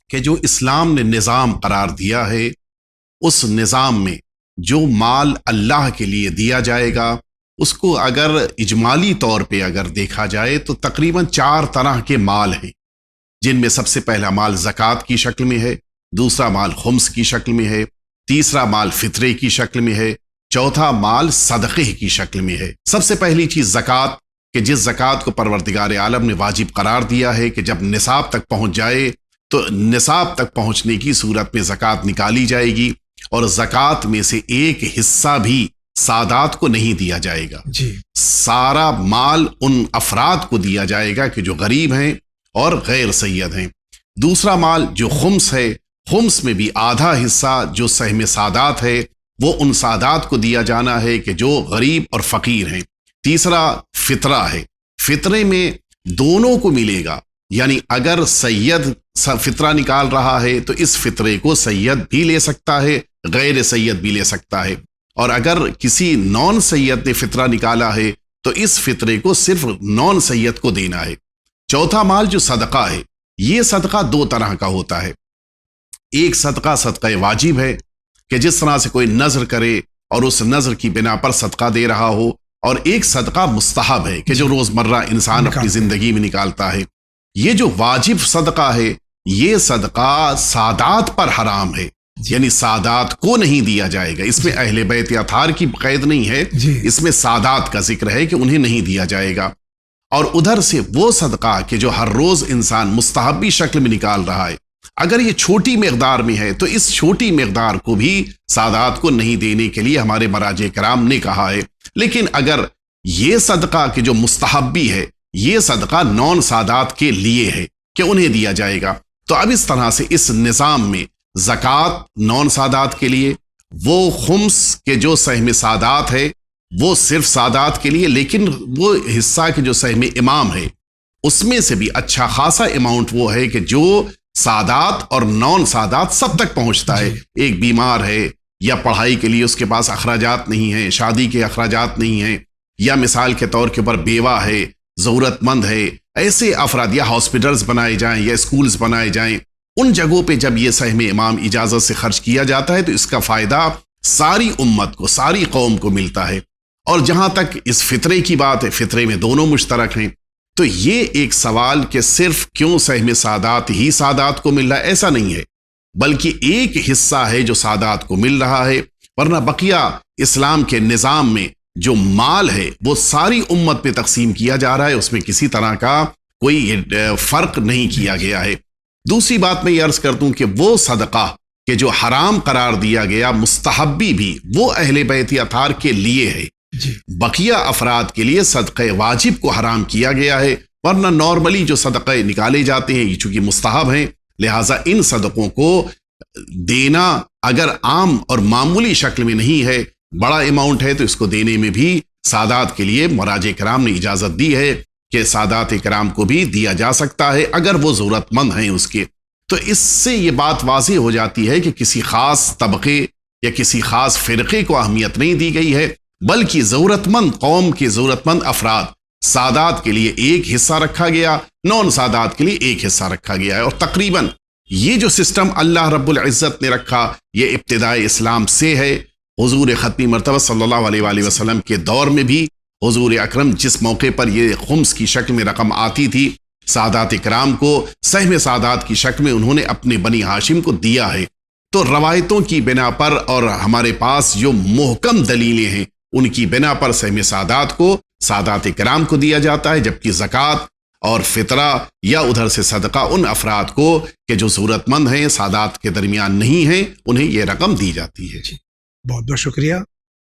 کہ جو اسلام نے نظام قرار دیا ہے اس نظام میں جو مال اللہ کے لیے دیا جائے گا اس کو اگر اجمالی طور پہ اگر دیکھا جائے تو تقریباً 4 طرح کے مال ہیں، جن میں سب سے پہلا مال زکوٰۃ کی شکل میں ہے، دوسرا مال خمس کی شکل میں ہے، تیسرا مال فطرے کی شکل میں ہے، چوتھا مال صدقے کی شکل میں ہے۔ سب سے پہلی چیز زکوٰۃ، کہ جس زکوٰۃ کو پروردگار عالم نے واجب قرار دیا ہے کہ جب نصاب تک پہنچ جائے تو نصاب تک پہنچنے کی صورت میں زکوٰۃ نکالی جائے گی، اور زکوٰۃ میں سے ایک حصہ بھی سادات کو نہیں دیا جائے گا، سارا مال ان افراد کو دیا جائے گا کہ جو غریب ہیں اور غیر سید ہیں۔ دوسرا مال جو خمس ہے، خمس میں بھی آدھا حصہ جو سہم سادات ہے وہ ان سادات کو دیا جانا ہے کہ جو غریب اور فقیر ہیں۔ تیسرا فطرہ ہے، فطرے میں دونوں کو ملے گا، یعنی اگر سید فطرہ نکال رہا ہے تو اس فطرے کو سید بھی لے سکتا ہے، غیر سید بھی لے سکتا ہے، اور اگر کسی نان سید نے فطرہ نکالا ہے تو اس فطرے کو صرف نان سید کو دینا ہے۔ چوتھا مال جو صدقہ ہے، یہ صدقہ 2 طرح کا ہوتا ہے۔ ایک صدقہ صدقہ واجب ہے کہ جس طرح سے کوئی نذر کرے اور اس نذر کی بنا پر صدقہ دے رہا ہو، اور ایک صدقہ مستحب ہے کہ جو روزمرہ انسان اپنی زندگی میں نکالتا ہے۔ یہ جو واجب صدقہ ہے یہ صدقہ سادات پر حرام ہے، یعنی سادات کو نہیں دیا جائے گا، اس میں اہل بیت اطہار کی قید نہیں ہے، اس میں سادات کا ذکر ہے کہ انہیں نہیں دیا جائے گا۔ اور ادھر سے وہ صدقہ کہ جو ہر روز انسان مستحبی شکل میں نکال رہا ہے، اگر یہ چھوٹی مقدار میں ہے تو اس چھوٹی مقدار کو بھی سادات کو نہیں دینے کے لیے ہمارے مراجع کرام نے کہا ہے۔ لیکن اگر یہ صدقہ کہ جو مستحبی ہے یہ صدقہ نون سادات کے لیے ہے کہ انہیں دیا جائے گا، تو اب اس طرح سے اس نظام میں زکوٰۃ نون سادات کے لیے، وہ خمس کے جو سہم سادات ہے وہ صرف سادات کے لیے، لیکن وہ حصہ کہ جو سہم امام ہے اس میں سے بھی اچھا خاصا اماؤنٹ وہ ہے کہ جو سادات اور نون سادات سب تک پہنچتا ہے۔ ایک بیمار ہے یا پڑھائی کے لیے اس کے پاس اخراجات نہیں ہیں، شادی کے اخراجات نہیں ہیں، یا مثال کے طور کے اوپر بیوہ ہے، ضرورت مند ہے، ایسے افراد، یا ہاسپٹلز بنائے جائیں یا اسکولز بنائے جائیں، ان جگہوں پہ جب یہ سہم امام اجازت سے خرچ کیا جاتا ہے تو اس کا فائدہ ساری امت کو، ساری قوم کو ملتا ہے۔ اور جہاں تک اس فطرے کی بات ہے، فطرے میں دونوں مشترک ہیں، تو یہ ایک سوال کہ صرف کیوں سہم سادات ہی سادات کو مل رہا ہے، ایسا نہیں ہے، بلکہ ایک حصہ ہے جو سادات کو مل رہا ہے، ورنہ بقیہ اسلام کے نظام میں جو مال ہے وہ ساری امت پہ تقسیم کیا جا رہا ہے، اس میں کسی طرح کا کوئی فرق نہیں کیا گیا ہے۔ دوسری بات میں یہ عرض کر دوں کہ وہ صدقہ کہ جو حرام قرار دیا گیا مستحبی بھی، وہ اہل بیت اطہار کے لیے ہے، بقیہ افراد کے لیے صدقہ واجب کو حرام کیا گیا ہے، ورنہ نارملی جو صدقے نکالے جاتے ہیں یہ چونکہ مستحب ہیں، لہٰذا ان صدقوں کو دینا اگر عام اور معمولی شکل میں نہیں ہے، بڑا اماؤنٹ ہے، تو اس کو دینے میں بھی سادات کے لیے مراجع کرام نے اجازت دی ہے کہ سادات کرام کو بھی دیا جا سکتا ہے اگر وہ ضرورت مند ہیں اس کے۔ تو اس سے یہ بات واضح ہو جاتی ہے کہ کسی خاص طبقے یا کسی خاص فرقے کو اہمیت نہیں دی گئی ہے، بلکہ ضرورت مند قوم کے ضرورت مند افراد، سادات کے لیے ایک حصہ رکھا گیا، نون سادات کے لیے ایک حصہ رکھا گیا ہے۔ اور تقریباً یہ جو سسٹم اللہ رب العزت نے رکھا یہ ابتدائے اسلام سے ہے۔ حضور ختمی مرتبہ صلی اللہ علیہ وآلہ وسلم کے دور میں بھی حضور اکرم جس موقع پر یہ خمس کی شکل میں رقم آتی تھی، سادات کرام کو سہم سادات کی شکل میں انہوں نے اپنے بنی ہاشم کو دیا ہے۔ تو روایتوں کی بنا پر اور ہمارے پاس جو محکم دلیلیں ہیں ان کی بنا پر سہم سادات کو سادات کرام کو دیا جاتا ہے، جبکہ زکوٰۃ اور فطرہ یا ادھر سے صدقہ ان افراد کو کہ جو ضرورت مند ہیں، سادات کے درمیان نہیں ہیں، انہیں یہ رقم دی جاتی ہے۔ بہت بہت شکریہ